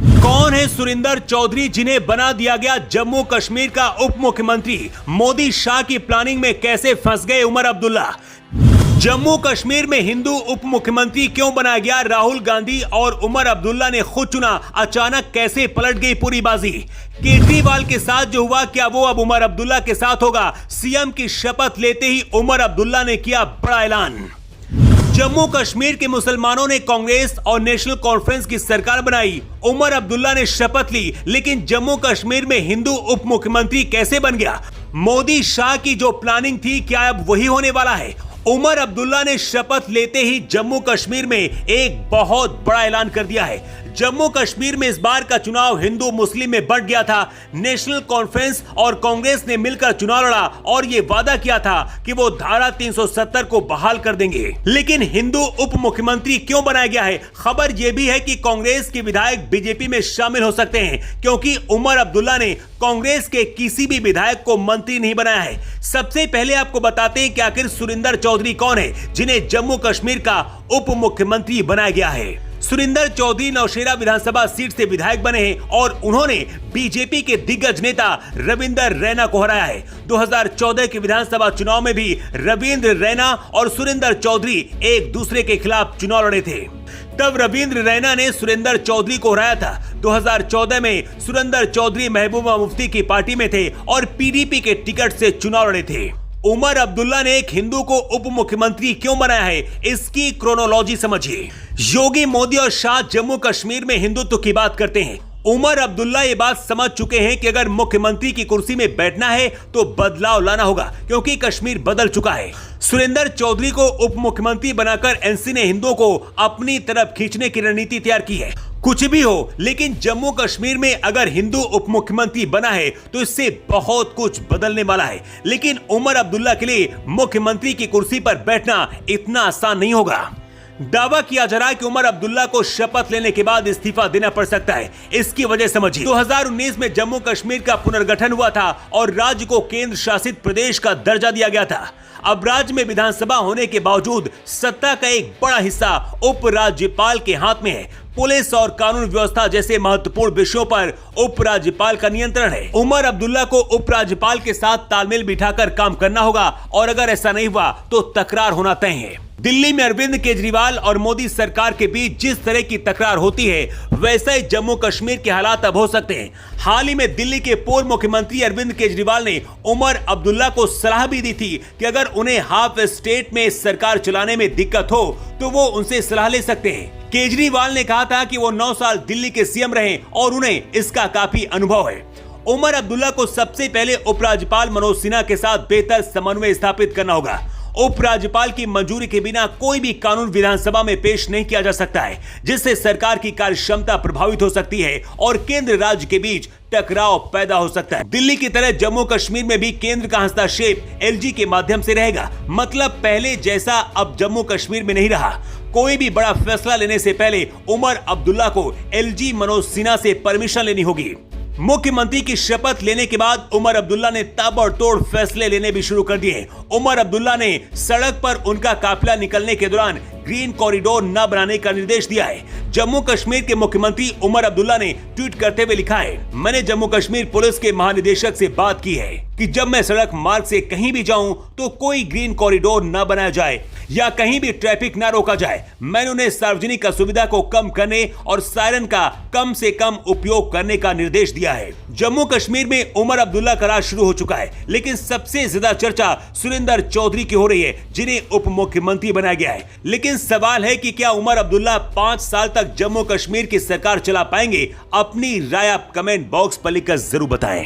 कौन है सुरिंदर चौधरी जिन्हें बना दिया गया जम्मू कश्मीर का उप मुख्यमंत्री? मोदी शाह की प्लानिंग में कैसे फंस गए उमर अब्दुल्ला? जम्मू कश्मीर में हिंदू उप मुख्यमंत्री क्यों बनाया गया? राहुल गांधी और उमर अब्दुल्ला ने खुद चुना, अचानक कैसे पलट गई पूरी बाजी? केजरीवाल के साथ जो हुआ, क्या वो अब उमर अब्दुल्ला के साथ होगा? सीएम की शपथ लेते ही उमर अब्दुल्ला ने किया बड़ा ऐलान। जम्मू कश्मीर के मुसलमानों ने कांग्रेस और नेशनल कॉन्फ्रेंस की सरकार बनाई। उमर अब्दुल्ला ने शपथ ली, लेकिन जम्मू कश्मीर में हिंदू उप मुख्यमंत्री कैसे बन गया? मोदी शाह की जो प्लानिंग थी, क्या अब वही होने वाला है? उमर अब्दुल्ला ने शपथ लेते ही जम्मू कश्मीर में एक बहुत बड़ा ऐलान कर दिया है। जम्मू कश्मीर में इस बार का चुनाव हिंदू मुस्लिम में बंट गया था। नेशनल कॉन्फ्रेंस और कांग्रेस ने मिलकर चुनाव लड़ा और ये वादा किया था कि वो धारा 370 को बहाल कर देंगे। लेकिन हिंदू उप मुख्यमंत्री क्यों बनाया गया है? खबर यह भी है कि कांग्रेस के विधायक बीजेपी में शामिल हो सकते हैं, क्योंकि उमर अब्दुल्ला ने कांग्रेस के किसी भी विधायक को मंत्री नहीं बनाया है। सबसे पहले आपको बताते हैं कि आखिर सुरिंदर चौधरी कौन है जिन्हें जम्मू कश्मीर का उप मुख्यमंत्री बनाया गया है। सुरिंदर चौधरी नौशेरा विधानसभा सीट से विधायक बने हैं और उन्होंने बीजेपी के दिग्गज नेता रविंदर रैना को हराया है। 2014 के विधानसभा चुनाव में भी रविंद्र रैना और सुरिंदर चौधरी एक दूसरे के खिलाफ चुनाव लड़े थे। तब रविंद्र रैना ने सुरिंदर चौधरी को हराया था। 2014 में सुरिंदर चौधरी महबूबा मुफ्ती की पार्टी में थे और पीडीपी के टिकट से चुनाव लड़े थे। उमर अब्दुल्ला ने एक हिंदू को उप मुख्यमंत्री क्यों बनाया है, इसकी क्रोनोलॉजी समझिए। योगी, मोदी और शाह जम्मू कश्मीर में हिंदुत्व की बात करते हैं। उमर अब्दुल्ला ये बात समझ चुके हैं कि अगर मुख्यमंत्री की कुर्सी में बैठना है तो बदलाव लाना होगा, क्योंकि कश्मीर बदल चुका है। सुरिंदर चौधरी को उप मुख्यमंत्री बनाकर एनसी ने हिंदुओं को अपनी तरफ खींचने की रणनीति तैयार की है। कुछ भी हो, लेकिन जम्मू कश्मीर में अगर हिंदू उप मुख्यमंत्री बना है तो इससे बहुत कुछ बदलने वाला है। लेकिन उमर अब्दुल्ला के लिए मुख्यमंत्री की कुर्सी पर बैठना इतना आसान नहीं होगा। दावा किया जा रहा है कि उमर अब्दुल्ला को शपथ लेने के बाद इस्तीफा देना पड़ सकता है। इसकी वजह समझिए। 2019 में जम्मू कश्मीर का पुनर्गठन हुआ था और राज्य को केंद्र शासित प्रदेश का दर्जा दिया गया था। अब राज्य में विधानसभा होने के बावजूद सत्ता का एक बड़ा हिस्सा उपराज्यपाल के हाथ में है। पुलिस और कानून व्यवस्था जैसे महत्वपूर्ण विषयों पर उपराज्यपाल का नियंत्रण है। उमर अब्दुल्ला को उपराज्यपाल के साथ तालमेल बिठाकर काम करना होगा और अगर ऐसा नहीं हुआ तो तकरार होना तय है। दिल्ली में अरविंद केजरीवाल और मोदी सरकार के बीच जिस तरह की तकरार होती है, वैसा ही जम्मू कश्मीर के हालात अब हो सकते हैं। हाल ही में दिल्ली के पूर्व मुख्यमंत्री अरविंद केजरीवाल ने उमर अब्दुल्ला को सलाह भी दी थी कि अगर उन्हें हाफ स्टेट में सरकार चलाने में दिक्कत हो तो वो उनसे सलाह ले सकते हैं। केजरीवाल ने कहा था कि वो 9 साल दिल्ली के सीएम रहे और उन्हें इसका काफी अनुभव है। उमर अब्दुल्ला को सबसे पहले उपराज्यपाल मनोज सिन्हा के साथ बेहतर समन्वय स्थापित करना होगा। उपराज्यपाल की मंजूरी के बिना कोई भी कानून विधानसभा में पेश नहीं किया जा सकता है, जिससे सरकार की कार्यक्षमता प्रभावित हो सकती है और केंद्र राज्य के बीच टकराव पैदा हो सकता है। दिल्ली की तरह जम्मू कश्मीर में भी केंद्र का हस्तक्षेप एलजी के माध्यम से रहेगा। मतलब पहले जैसा अब जम्मू कश्मीर में नहीं रहा। कोई भी बड़ा फैसला लेने से पहले उमर अब्दुल्ला को एलजी मनोज सिन्हा से परमिशन लेनी होगी। मुख्यमंत्री की शपथ लेने के बाद उमर अब्दुल्ला ने ताबड़तोड़ फैसले लेने भी शुरू कर दिए। उमर अब्दुल्ला ने सड़क पर उनका काफिला निकलने के दौरान ग्रीन कॉरिडोर न बनाने का निर्देश दिया है। जम्मू कश्मीर के मुख्यमंत्री उमर अब्दुल्ला ने ट्वीट करते हुए लिखा है, मैंने जम्मू कश्मीर पुलिस के महानिदेशक से बात की है कि जब मैं सड़क मार्ग से कहीं भी जाऊं तो कोई ग्रीन कॉरिडोर न बनाया जाए या कहीं भी ट्रैफिक न रोका जाए। मैंने उन्हें सार्वजनिक असुविधा को कम करने और सायरन का कम से कम उपयोग करने का निर्देश दिया है। जम्मू कश्मीर में उमर अब्दुल्ला का राज शुरू हो चुका है, लेकिन सबसे ज्यादा चर्चा सुरिंदर चौधरी की हो रही है, जिन्हें उप मुख्यमंत्री बनाया गया है। लेकिन सवाल है कि क्या उमर अब्दुल्ला 5 साल तक जम्मू कश्मीर की सरकार चला पाएंगे? अपनी राय आप कमेंट बॉक्स पर लिखकर जरूर बताएं।